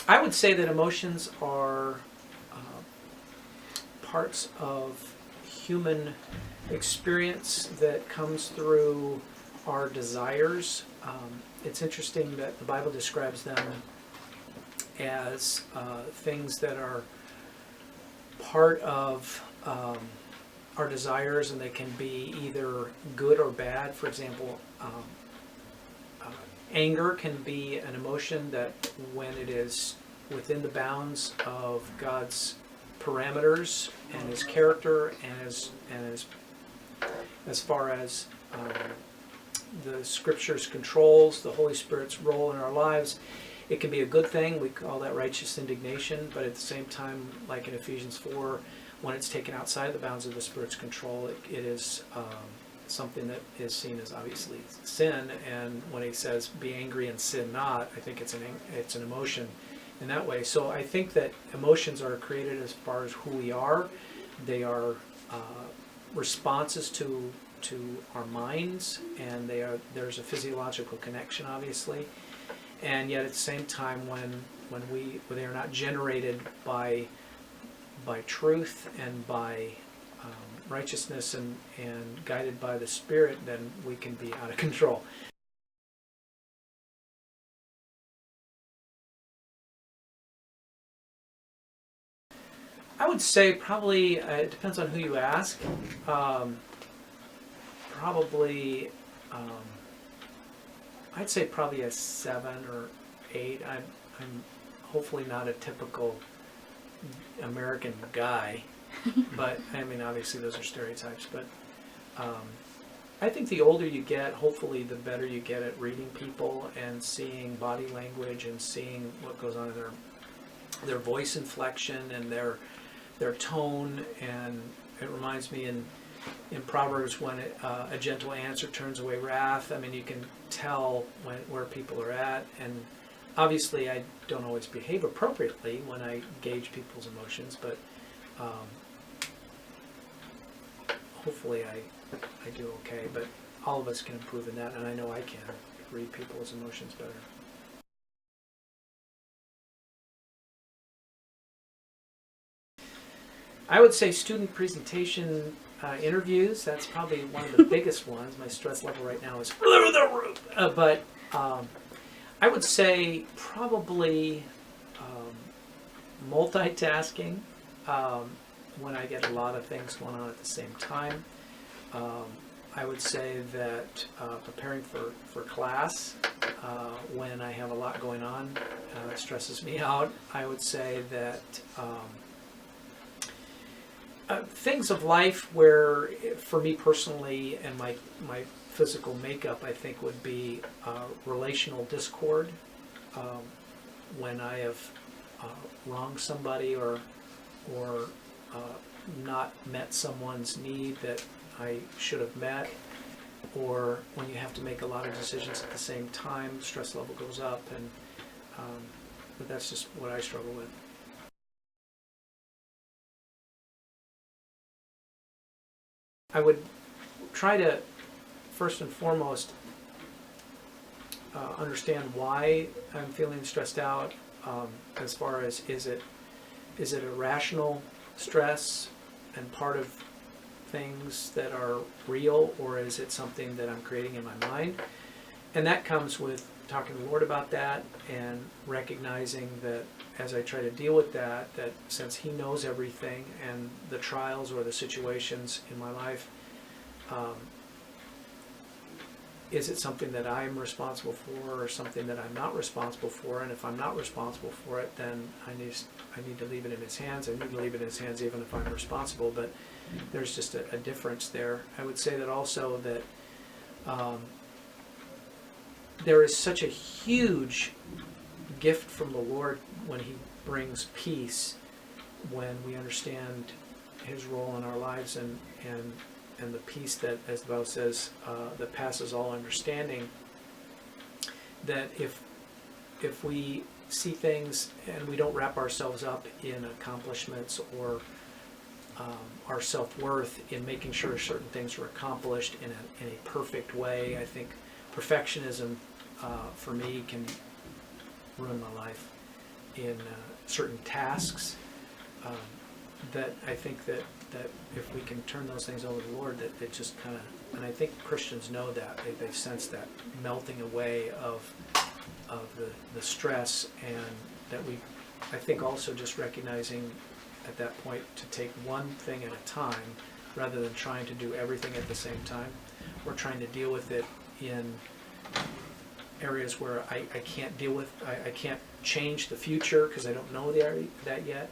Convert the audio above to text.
I would say that emotions are parts of human experience that comes through our desires. It's interesting that the Bible describes them as things that are part of our desires, and they can be either good or bad. For example, anger can be an emotion that, when it is within the bounds of God's parameters and His character, and as far as the Scriptures controls, the Holy Spirit's role in our lives, it can be a good thing. We call that righteous indignation. But at the same time, like in Ephesians 4, when it's taken outside of the bounds of the Spirit's control, it is something that is seen as obviously sin. And when he says, "Be angry and sin not," I think it's an emotion in that way. So I think that emotions are created as far as who we are. They are responses to our minds, and there's a physiological connection, obviously. And yet at the same time, when they are not generated by truth and by righteousness and guided by the Spirit, then we can be out of control. I would say probably, it depends on who you ask, probably, I'd say probably a 7 or 8. I'm hopefully not a typical American guy, but I mean, obviously those are stereotypes. But I think the older you get, hopefully the better you get at reading people and seeing body language and seeing what goes on in their voice inflection and their tone. And it reminds me in Proverbs, when a gentle answer turns away wrath. I mean, you can tell where people are at. And obviously I don't always behave appropriately when I gauge people's emotions, but hopefully I do okay. But all of us can improve in that, and I know I can read people's emotions better. I would say student presentation interviews. That's probably one of the biggest ones. My stress level right now is through the roof. But I would say probably multitasking when I get a lot of things going on at the same time. I would say that preparing for class when I have a lot going on, it stresses me out. I would say that things of life where, for me personally, and my physical makeup, I think, would be relational discord. When I have wronged somebody or not met someone's need that I should have met, or when you have to make a lot of decisions at the same time, stress level goes up, and but that's just what I struggle with. I would try to, first and foremost, understand why I'm feeling stressed out. As far as, is it a rational stress and part of things that are real, or is it something that I'm creating in my mind? And that comes with talking to the Lord about that and recognizing that as I try to deal with that since He knows everything and the trials or the situations in my life, is it something that I'm responsible for or something that I'm not responsible for? And if I'm not responsible for it, then I need to leave it in His hands. I need to leave it in His hands even if I'm responsible, but there's just a difference there. I would say that also that there is such a huge gift from the Lord when He brings peace, when we understand His role in our lives and the peace that, as the Bible says, that passes all understanding. That if we see things and we don't wrap ourselves up in accomplishments or our self-worth in making sure certain things are accomplished in a perfect way, I think perfectionism for me can ruin my life. certain tasks, that I think that if we can turn those things over to the Lord, that it just kind of, and I think Christians know that, they sense that melting away of the stress, and that we, I think also just recognizing at that point to take one thing at a time rather than trying to do everything at the same time. We're trying to deal with it in areas where I can't deal with, I can't change the future because I don't know that yet,